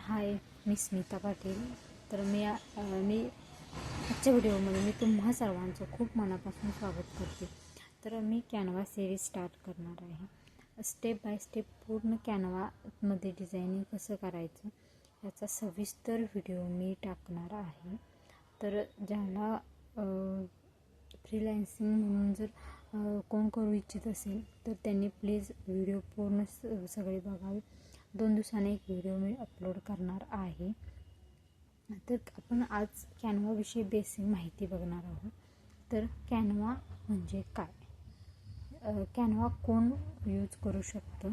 हाय, मी स्मिता पाटील. तर मी आजच्या व्हिडिओमध्ये मी तुम्हा सर्वांचं खूप मनापासून स्वागत करते. तर मी कॅनवा सिरीज स्टार्ट करणार आहे. स्टेप बाय स्टेप पूर्ण कॅनवामध्ये डिझायनिंग कसं करायचं याचा सविस्तर व्हिडिओ मी टाकणार आहे. तर ज्याला फ्रीलान्सिंग म्हणून जर कोण करू इच्छित असेल तर त्यांनी प्लीज व्हिडिओ पूर्ण सगळे बघावे. 2 दिवसांनी एक व्हिडिओ मी अपलोड करणार आहे. तर आपण आज कॅनवाविषयी बेसिक माहिती बघणार आहोत. तर कॅनवा म्हणजे काय, कॅनवा कोण यूज करू शकतं,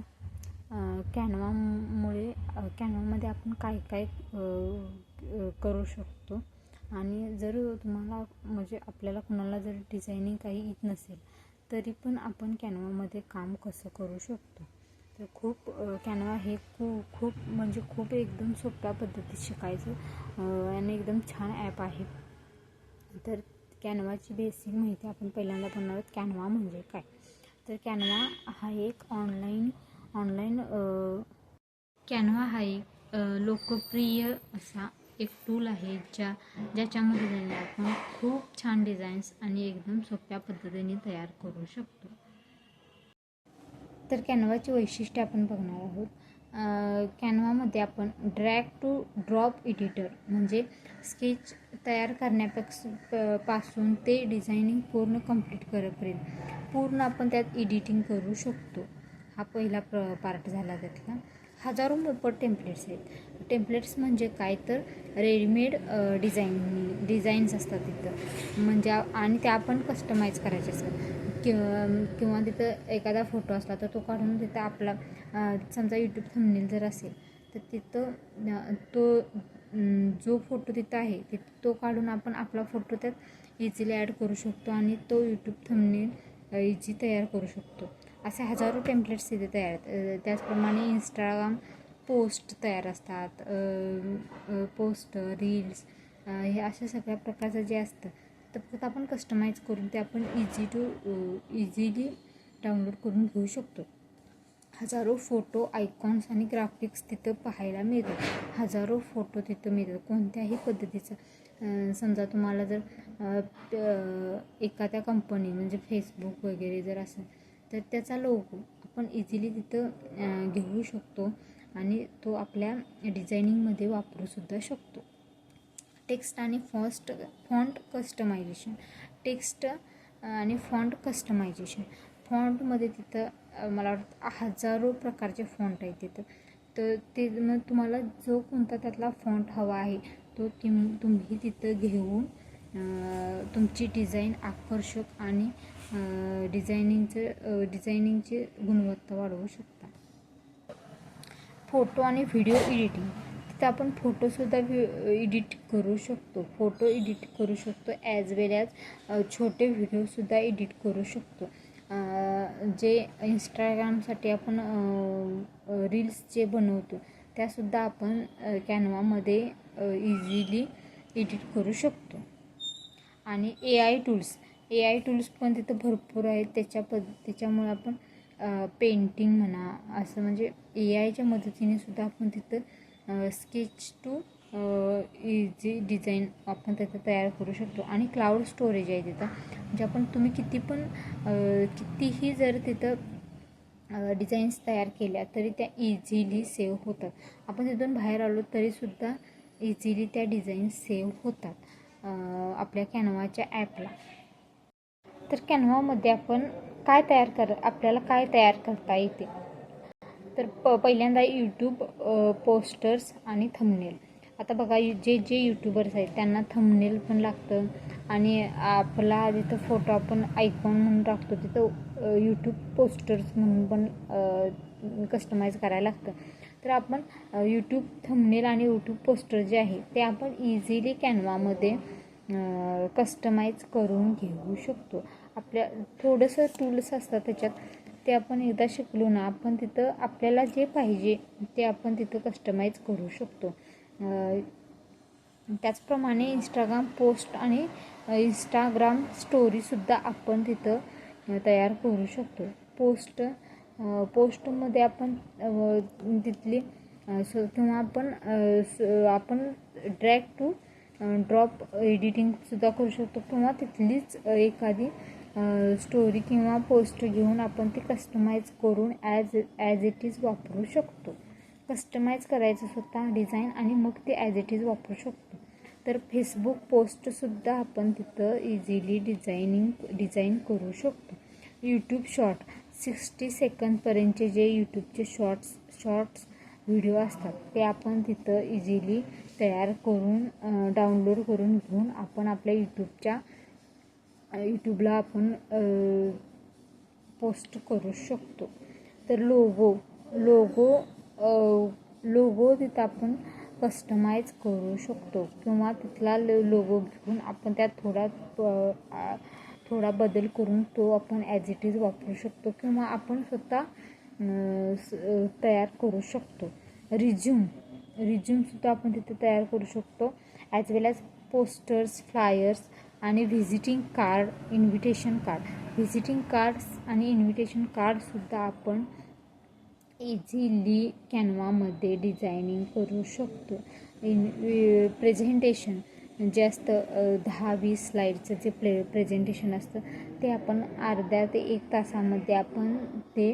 कॅनवामध्ये आपण काय काय करू शकतो, आणि जर तुम्हाला म्हणजे आपल्याला कोणाला जर डिझायनिंग काही येत नसेल तरी पण आपण कॅनवामध्ये काम कसं करू शकतो. तर कॅनवा हे खूप एकदम सोप्या पद्धतीत शिकायचं आणि एकदम छान ॲप आहे. तर कॅनवाची बेसिक माहिती आपण पहिल्यांदा बघणार आहोत. कॅनवा म्हणजे काय, तर कॅनवा हा एक लोकप्रिय असा एक टूल आहे ज्याच्यामध्ये आपण खूप छान डिझाईन्स आणि एकदम सोप्या पद्धतीने तयार करू शकतो. तर कॅनवाची वैशिष्ट्य आपण बघणार आहोत. कॅनवामध्ये आपण ड्रॅग टू ड्रॉप एडिटर म्हणजे स्केच तयार करण्यापासून ते डिझायनिंग पूर्ण कंप्लीट करेपर्यंत पूर्ण आपण त्यात एडिटिंग करू शकतो. हा पहिला पार्ट झाला त्यातला. हजारो मोफत टेम्पलेट्स आहेत. टेम्पलेट्स म्हणजे काय, तर रेडीमेड डिझाईन्स असतात तिथं, म्हणजे आणि त्या आपण कस्टमाइज करायचे असतात. किंवा तिथं एखादा फोटो असला तर तो काढून तिथं आपला समजा यूट्यूब थंबनेल जर असेल तर तिथं तो जो फोटो तिथं आहे तो काढून आपण आपला फोटो त्यात इझिली ॲड करू शकतो आणि तो यूट्यूब थंबनेल इझी तयार करू शकतो. असे हजारो टेम्पलेट्स तिथे तयार. त्याचप्रमाणे इंस्टाग्राम पोस्ट तयार असतात, पोस्ट रील्स हे अशा सगळ्या प्रकारचं जे असतं तर फक्त आपण कस्टमाइज करून ते आपण इझिली डाउनलोड करून घेऊ शकतो. हजारो फोटो, आयकॉन्स आणि ग्राफिक्स तिथं पाहायला मिळतात. हजारो फोटो तिथं मिळतात कोणत्याही पद्धतीचं. समजा तुम्हाला जर एखाद्या कंपनी म्हणजे फेसबुक वगैरे जर असेल तर त्याचा लोगो आपण इझिली तिथं घेऊ शकतो आणि तो आपल्या डिझायनिंगमध्ये वापरूसुद्धा शकतो. टेक्स्ट आणि फॉन्ट कस्टमायझेशन. फॉन्टमध्ये तिथं मला वाटतं हजारो प्रकारचे फॉन्ट आहेत तिथं. तर ते मग तुम्हाला जो कोणता त्यातला फॉन्ट हवा आहे तो तुम्ही तिथं घेऊन तुमची डिझाईन आकर्षक आणि डिझायनिंगची गुणवत्ता वाढवू शकता. फोटो आणि व्हिडिओ एडिटिंग. तिथं आपण फोटोसुद्धा एडिट करू शकतो. ॲज वेल ॲज छोटे व्हिडिओसुद्धा एडिट करू शकतो. जे इंस्टाग्रामसाठी आपण रील्स जे बनवतो त्यासुद्धा आपण कॅनवामध्ये इझिली एडिट करू शकतो. आणि AI टूल्स पण तिथं भरपूर आहेत. त्याच्यामुळे आपण पेंटिंग म्हणा असं म्हणजे AIच्या मदतीने सुद्धा आपण तिथं स्केच टू इझी डिझाईन आपण तिथं तयार करू शकतो. आणि क्लाउड स्टोरेज आहे तिथं, म्हणजे आपण तुम्ही कितीही जर तिथं डिझाईन्स तयार केल्या तरी त्या इझिली सेव्ह होतात. आपण तिथून बाहेर आलो तरीसुद्धा इझिली त्या डिझाईन्स सेव्ह होतात आपल्या कॅनवाच्या ॲपला. तर कॅनवामध्ये आपण आपल्याला काय तयार करता येते, तर पहिल्यांदा यूट्यूब पोस्टर्स आणि थंबनेल. आता बघा, जे यूट्यूबर्स आहेत त्यांना थंबनेल पण लागतं आणि आपला जिथं फोटो आपण आयकॉन म्हणून टाकतो तिथं यूट्यूब पोस्टर्स म्हणून पण कस्टमाइज करायला लागतं. तर आपण यूट्यूब थंबनेल आणि यूट्यूब पोस्टर जे आहे ते आपण इझिली कॅनवामध्ये कस्टमाइज करून घेऊ शकतो. आपल्या थोडंसं टूल्स असतात त्याच्यात, ते आपण एकदा शिकलो ना आपण तिथं आपल्याला जे पाहिजे ते आपण तिथं कस्टमाइज करू शकतो. त्याचप्रमाणे इंस्टाग्राम पोस्ट आणि इंस्टाग्राम स्टोरीसुद्धा आपण तिथं तयार करू शकतो. पोस्टमध्ये आपण तिथली किंवा आपण ड्रॅग टू ड्रॉप एडिटिंगसुद्धा करू शकतो, किंवा तिथलीच एखादी स्टोरी किंवा पोस्ट घेऊन आपण ती कस्टमाइज करून ॲज इट इज वापरू शकतो. कस्टमाइज करायचं स्वतः डिझाईन आणि मग ते ॲज इट इज वापरू शकतो. तर फेसबुक पोस्टसुद्धा आपण तिथं इझिली डिझाईन करू शकतो. यूट्यूब शॉर्ट 60 सेकंदपर्यंतचे जे यूट्यूबचे शॉर्ट्स व्हिडिओ असतात ते आपण तिथं इझिली तयार करून डाउनलोड करून घेऊन आपण आपल्या यूट्यूबला आपण पोस्ट करू शकतो. तर लोगो तिथं आपण कस्टमाइज करू शकतो, किंवा तिथला लोगो घेऊन आपण त्यात थोडा बदल करून तो आपण ॲज इट इज वापरू शकतो, किंवा आपण स्वतः तयार करू शकतो. रिझ्यूमसुद्धा आपण तिथे तयार करू शकतो, ॲज वेल ॲज पोस्टर्स, फ्लायर्स आणि व्हिजिटिंग कार्ड्स आणि इन्व्हिटेशन कार्डसुद्धा आपण इझिली कॅनवामध्ये डिझायनिंग करू शकतो. प्रेझेंटेशन जे असतं 10-20 स्लाईडचं जे प्रेझेंटेशन असतं ते आपण अर्ध्या ते 1 तासामध्ये आपण ते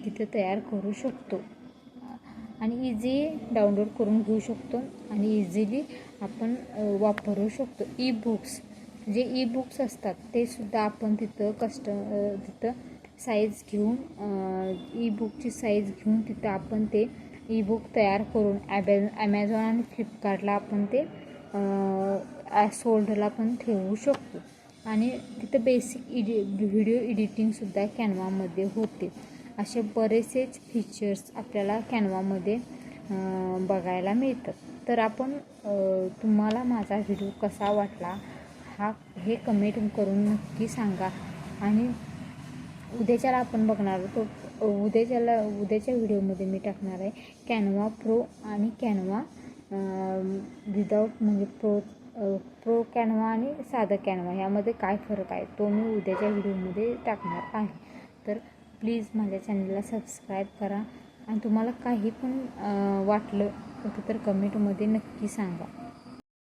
तिथे तयार करू शकतो आणि इझी डाउनलोड करून घेऊ शकतो आणि इझिली आपण वापरू शकतो. ई बुक्स असतात ते सुद्धा आपण तिथं साईज घेऊन ई बुकची साईज घेऊन तिथं आपण ते ई बुक तयार करून ॲमेझॉन आणि फ्लिपकार्टला आपण ते सोल्डरला पण ठेवू शकतो. आणि तिथं बेसिक व्हिडिओ एडिटिंगसुद्धा कॅनवामध्ये होते. असे बरेचसेच फीचर्स आपल्याला कॅनवामध्ये बघायला मिळतात. तर तुम्हाला माझा व्हिडिओ कसा वाटला हे कमेंट करून नक्की सांगा. आणि उद्याच्याला आपण बघणार आहोत, उद्याच्या व्हिडिओमध्ये मी टाकणार आहे कॅनवा प्रो आणि कॅनवा विदाऊट, म्हणजे प्रो कॅनवा आणि साधा कॅनवा यामध्ये काय फरक आहे तो मी उद्याच्या व्हिडिओमध्ये टाकणार आहे. तर प्लीज माझ्या चॅनलला सबस्क्राईब करा आणि तुम्हाला काही पण वाटलं तर कमेंटमध्ये नक्की सांगा.